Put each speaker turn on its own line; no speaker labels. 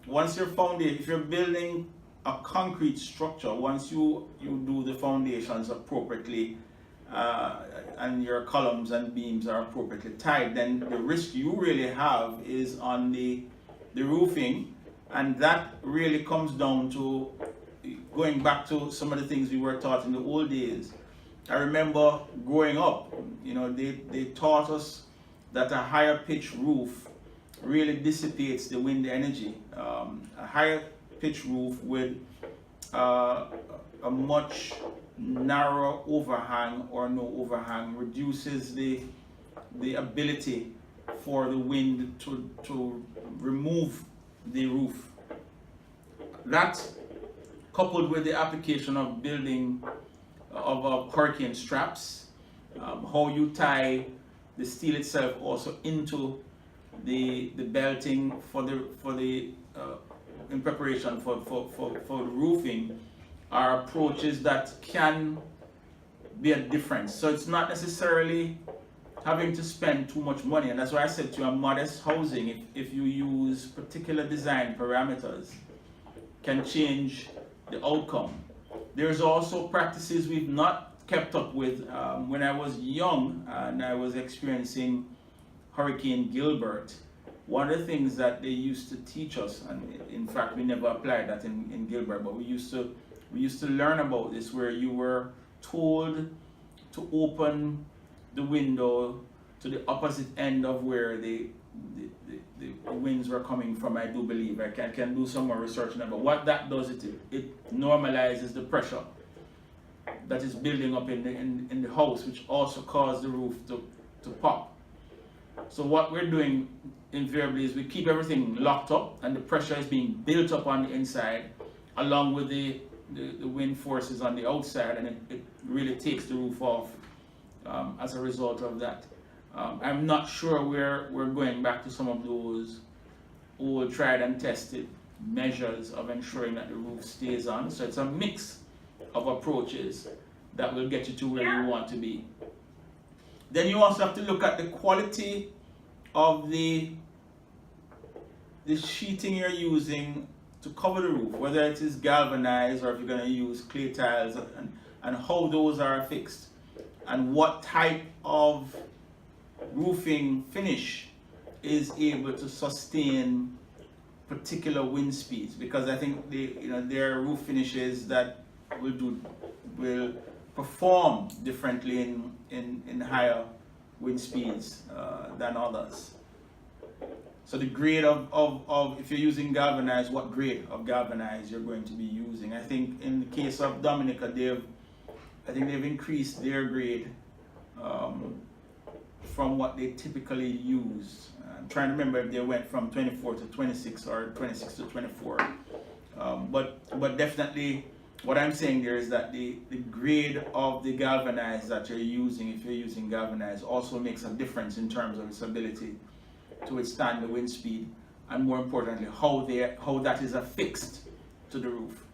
Once your foundation, if you're building a concrete structure, once you do the foundations appropriately, and your columns and beams are appropriately tied, then the risk you really have is on the roofing, and that really comes down to going back to some of the things we were taught in the old days. I remember growing up, they taught us that a higher pitch roof really dissipates the wind energy. A higher pitch roof with a much narrower overhang or no overhang reduces the ability for the wind to remove the roof. That, coupled with the application of building of hurricane straps, how you tie the steel itself also into the belting for the in preparation for the roofing, are approaches that can be a difference. So it's not necessarily having to spend too much money, and that's why I said to you, a modest housing, if you use particular design parameters, can change the outcome. There's also practices we've not kept up with. When I was young and I was experiencing Hurricane Gilbert, one of the things that they used to teach us, and in fact we never applied that in Gilbert, but we used to learn about this, where you were told to open the window to the opposite end of where the winds were coming from. I do believe I can do some more research on that, but what that does, it normalizes the pressure that is building up in the house, which also caused the roof to pop. So what we're doing invariably is we keep everything locked up, and the pressure is being built up on the inside along with the wind forces on the outside, and it really takes the roof off as a result of that. I'm not sure we're going back to some of those old tried and tested measures of ensuring that the roof stays on. So it's a mix of approaches that will get you to where you want to be. Then you also have to look at the quality of the sheeting you're using to cover the roof, whether it is galvanized or if you're going to use clay tiles, and how those are fixed, and what type of roofing finish is able to sustain particular wind speeds, because I think there are roof finishes that will perform differently in higher wind speeds than others. So the grade of if you're using galvanized, what grade of galvanized you're going to be using. I think in the case of Dominica, they've increased their grade from what they typically use. I'm trying to remember if they went from 24 to 26 or 26 to 24. But definitely what I'm saying there is that the grade of the galvanized that you're using, if you're using galvanized, also makes a difference in terms of its ability to withstand the wind speed, and more importantly, how that is affixed to the roof.